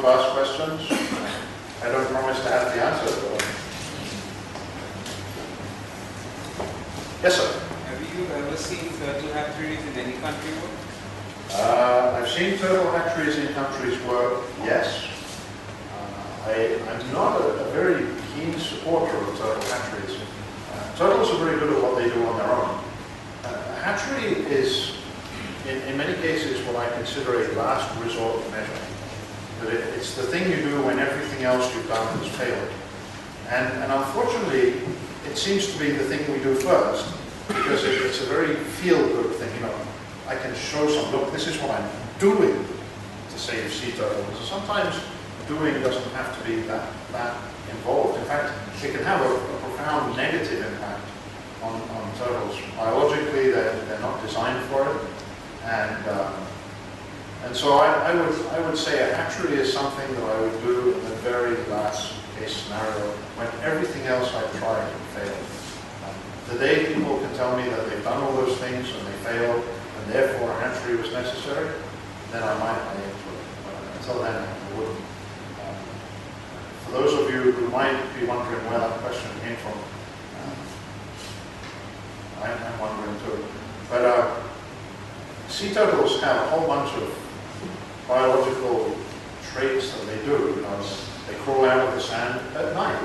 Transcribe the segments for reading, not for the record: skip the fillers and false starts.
ask questions. I don't promise to have the answer to them. Yes, sir? Have you ever seen turtle hatcheries in any country? I've seen turtle hatcheries in countries where, yes. I'm not a very keen supporter of turtle hatcheries. Turtles are very good at what they do on their own. A hatchery is, in many cases, what I consider a last resort measure. But it's the thing you do when everything else you've done has failed. And unfortunately, it seems to be the thing we do first, because it's a very feel-good thing. You know, I can show some, look, this is what I'm doing to save sea turtles. Sometimes doing doesn't have to be that involved. In fact, it can have a profound negative impact on turtles. Biologically, they're not designed for it. And so I would say a hatchery is something that I would do in the very last case scenario when everything else I've tried failed. The day people can tell me that they've done all those things and they failed and therefore a hatchery was necessary, then I might buy into it. But until then, I wouldn't. For those of you who might be wondering where that question came from, I'm wondering too. But sea turtles have a whole bunch of biological traits that they do. You know, they crawl out of the sand at night.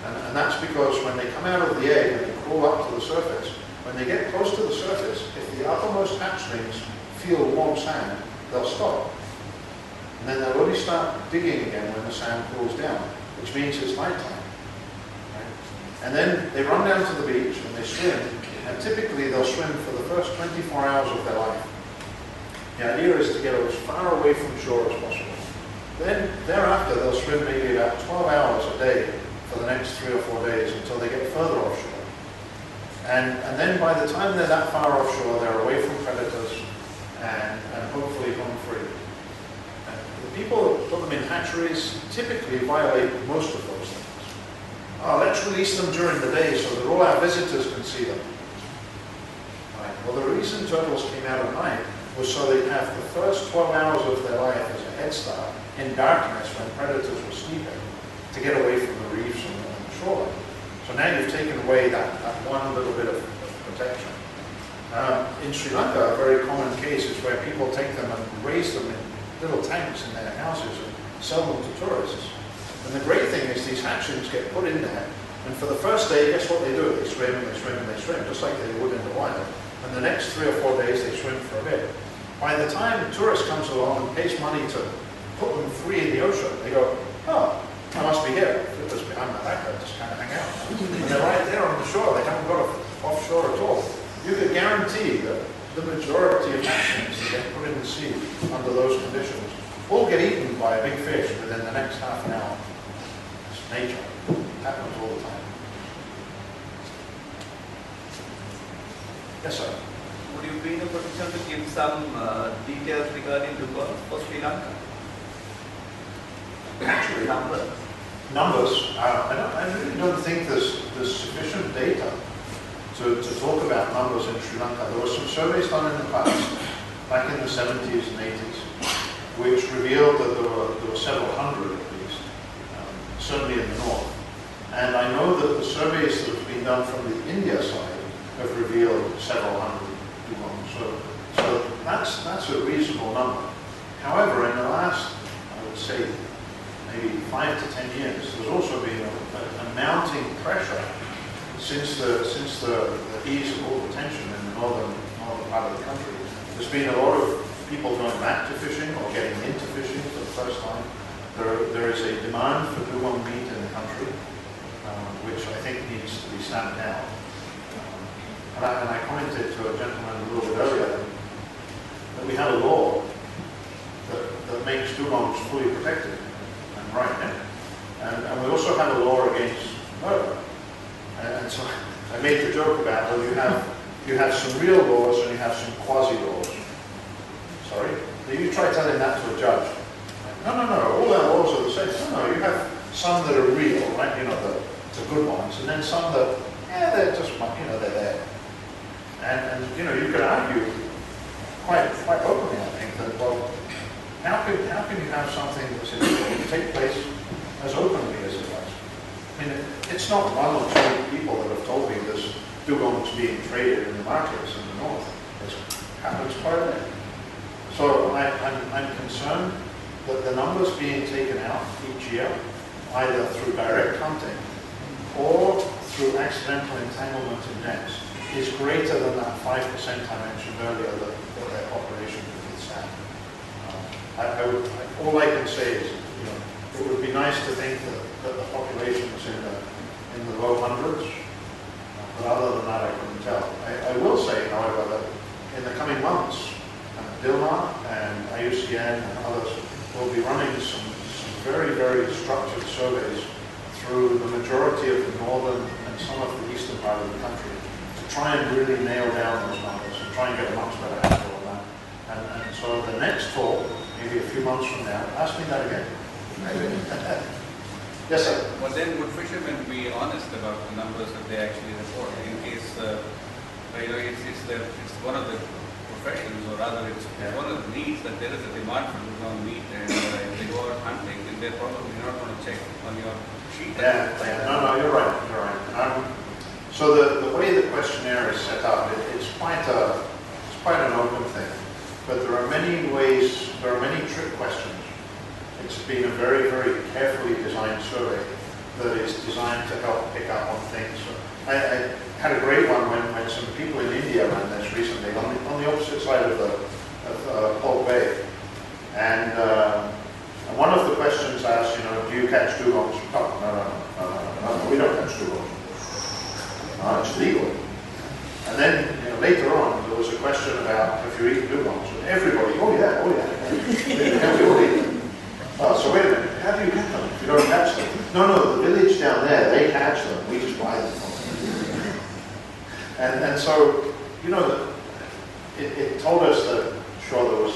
And that's because when they come out of the egg and they crawl up to the surface, when they get close to the surface, if the uppermost hatchlings feel warm sand, they'll stop. And then they'll only start digging again when the sand cools down, which means it's nighttime. Right? And then they run down to the beach and they swim, and typically they'll swim for the first 24 hours of their life. The idea is to get as far away from shore as possible. Then thereafter they'll swim maybe about 12 hours a day for the next 3 or 4 days until they get further offshore. And then by the time they're that far offshore, they're away from predators and hopefully home free. The people that put them in hatcheries typically violate most of those things. Let's release them during the day so that all our visitors can see them. Right. Well, the reason turtles came out at night was so they'd have the first 12 hours of their life as a head start in darkness when predators were sleeping to get away from the reefs and the shoreline. So now you've taken away that one little bit of protection. In Sri Lanka, a very common case is where people take them and raise them in little tanks in their houses and sell them to tourists. And the great thing is these hatchlings get put in there, and for the first day, guess what they do? They swim and they swim and they swim, just like they would in the wild. And the next 3 or 4 days, they swim for a bit. By the time a tourist comes along and pays money to put them free in the ocean, they go, oh, I must be here. Flippers behind my back, I just kind of hang out. And they're right there on the shore. They haven't got offshore at all. You could guarantee that the majority of hatchlings that get put in the sea under those conditions all get eaten by a big fish within the next half an hour. It's nature. It happens all the time. Yes, sir. Would you be in a position to give some details regarding Dugongs for Sri Lanka? Actually, numbers. I really don't think there's sufficient data to talk about numbers in Sri Lanka. There were some surveys done in the past, back in the 70s and 80s, which revealed that there were several hundred at least, certainly in the north. And I know that the surveys that have been done from the India side have revealed several hundred dugongs. So that's a reasonable number. However, in the last, I would say, maybe 5 to 10 years, there's also been a mounting pressure since the ease of all retention in the northern part of the country. There's been a lot of people going back to fishing or getting into fishing for the first time. There is a demand for dugong meat in the country, which I think needs to be stamped down. And I commented to a gentleman a little bit earlier that we have a law that makes dugongs fully protected and right. And we also have a law against murder. And so I made the joke about, well, you have some real laws and you have some quasi-laws. Sorry? You try telling that to a judge. No, all our laws are the same. No, you have some that are real, right? You know, the good ones, and then some that, they're just, they're there. And you know, you could argue quite openly, I think, that, well, how can you have something that's illegal take place as openly as it does? I mean, it's not one or two people that have told me this Dugongs being traded in the markets in the north. It happens quite a bit. So I'm concerned that the numbers being taken out each year, either through direct hunting or through accidental entanglement in nets, is greater than that 5% I mentioned earlier that their population could withstand. All I can say is, it would be nice to think that the population was in the low hundreds, but other than that I couldn't tell. I will say, however, that in the coming months, Dilmah and IUCN and others will be running some very, very structured surveys through the majority of the northern and some of the eastern part of the country to try and really nail down those numbers and try and get a much better handle on that. And so the next talk, maybe a few months from now, ask me that again. Yes, sir. But then would fishermen be honest about the numbers that they actually report in case, it's one of the professions, or rather it's one of the needs that there is a demand for dugong meat, and if they go out hunting, then they're probably not going to check on your sheet. Yeah. No, you're right. So the way the questionnaire is set up, it's quite an open thing, but there are many trick questions. It's been a very, very carefully designed survey that is designed to help pick up on things. I had a great one when some people in India ran this recently on the opposite side of Port Bay, and one of the questions asked, do you catch dugongs? No, we don't catch dugongs. No, it's legal. And then later on there was a question about have you eaten dugongs? And everybody, oh yeah. Have we all eaten them? So wait a minute, how do you get them if you don't catch them? No, the village down there, they catch them, we just buy them from them. And so, it told us that, sure, there was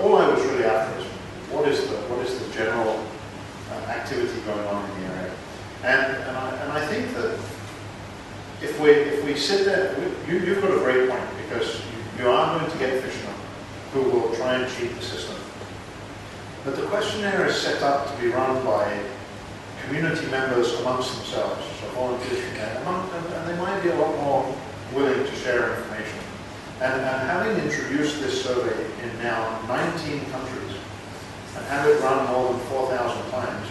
all I was really after is, what is the general activity going on in the area? And I think that if we sit there, you've got a great point, because you are going to get fishermen who will try and cheat the system. But the questionnaire is set up to be run by community members amongst themselves, so volunteers from there, and they might be a lot more willing to share information. And having introduced this survey in now 19 countries, and have it run more than 4,000 times,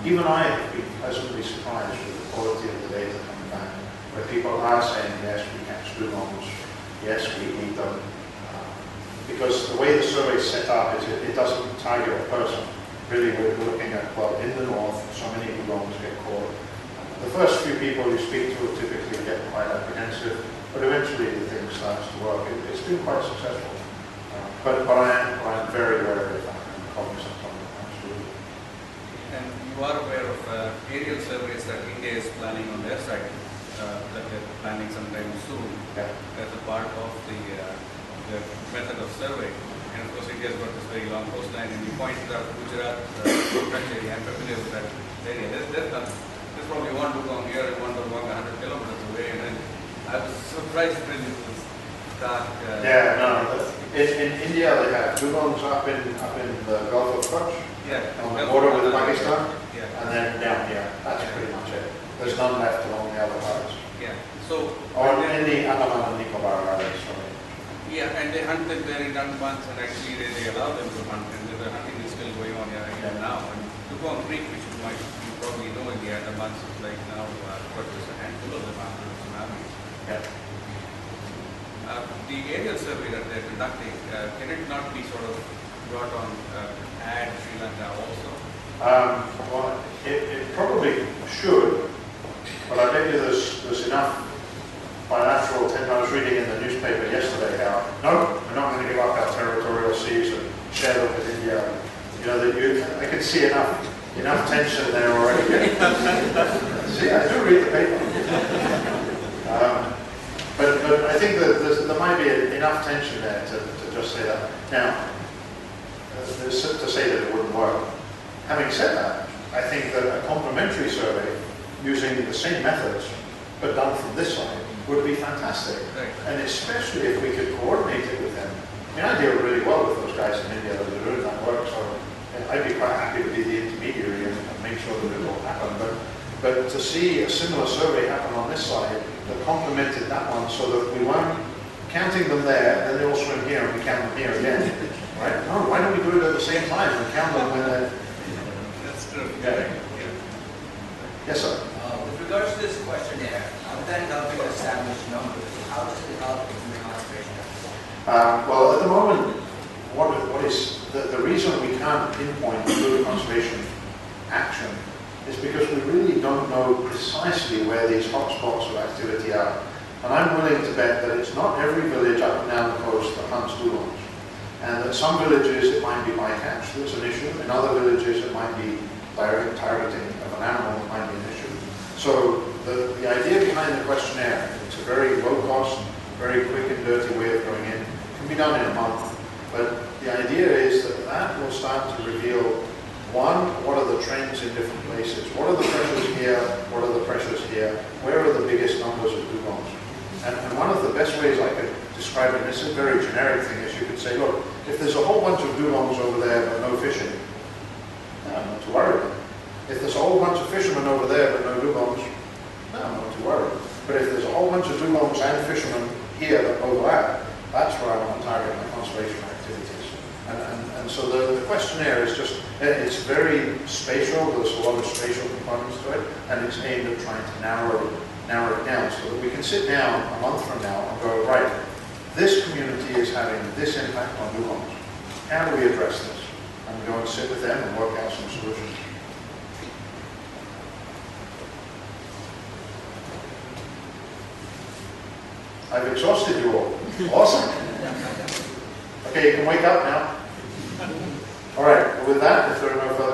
even I have been pleasantly surprised with the quality of the data coming back, where people are saying, yes, we catch dugongs, yes, we eat them. Because the way the survey is set up is it doesn't target a person. Really, we're looking at, well, in the north, so many dugongs get caught. The first few people you speak to will typically get quite apprehensive, but eventually the thing starts to work. It's been quite successful. But I'm very, very cognizant of it, absolutely. And you are aware of aerial surveys that India is planning on their side, that they're planning sometime soon, as a part of the method of survey. And of course, India's got this very long coastline, and you pointed out Gujarat, area. I'm familiar with that area. There's probably one dugong here and one dugong 100 kilometers away, and then I was surprised when it was dark. In India they have dugongs up in the Gulf of Kutch, on the border with Pakistan, and then down here. That's pretty much it. There's none left along the other parts. Or in the Andaman and Nicobar Islands. Yeah, and they hunt them there in Andaman, and actually they allow them to hunt, and the hunting is still going on here even now. And Dugong Creek, which you probably know in the Andaman, is like now, but there's a handful of them after the tsunami. The aerial survey that they're conducting, can it not be sort of brought on add Sri Lanka also? Well, it probably should, but I bet you there's enough bilateral attention. I was reading in the newspaper yesterday how, no, we're not going to give up our territorial seas and share them with India. I can see enough tension there already. See, I do read the paper. But I think that there might be enough tension there to just say that. Now, to say that it wouldn't work. Having said that, I think that a complementary survey using the same methods, but done from this side, would be fantastic. And especially if we could coordinate it with them. I mean, I deal really well with those those guys in India that are doing that work, so I'd be quite happy to be the intermediary and make sure that it will happen. But to see a similar survey happen on this side that complemented that one so that we weren't counting them there, then they all swim here and we count them here again. Right? No, why don't we do it at the same time and count them when they're... That's true. Yeah. Yes, sir. With regards to this questionnaire, other than helping establish numbers, how does it help in conservation? Well, at the moment, what is the reason we can't pinpoint good conservation action is because we really don't know precisely where these hotspots of activity are. And I'm willing to bet that it's not every village up and down the coast that hunts dugongs. And that some villages it might be bycatch that's an issue, in other villages it might be direct targeting of an animal that might be an issue. So the idea behind the questionnaire, it's a very low cost, very quick and dirty way of going in. It can be done in a month. But the idea is that that will start to reveal, one, what are the trends in different places? What are the pressures here? What are the pressures here? Where are the biggest numbers of dugongs? And one of the best ways I could describe it, and it's a very generic thing, is you could say, look, if there's a whole bunch of dugongs over there but no fishing, I'm not too worried. If there's a whole bunch of fishermen over there but no dugongs, no, I'm not too worried. But if there's a whole bunch of dugongs and fishermen here that overlap, that's where I want to target my conservation activities. And so the questionnaire is just, it's very spatial, there's a lot of spatial components to it, and it's aimed at trying to narrow it down so that we can sit down a month from now and go, right, this community is having this impact on dugongs. How do we address this? And go and sit with them and work out some solutions. I've exhausted you all. Awesome. Okay, you can wake up now. All right, well, with that, if there are no further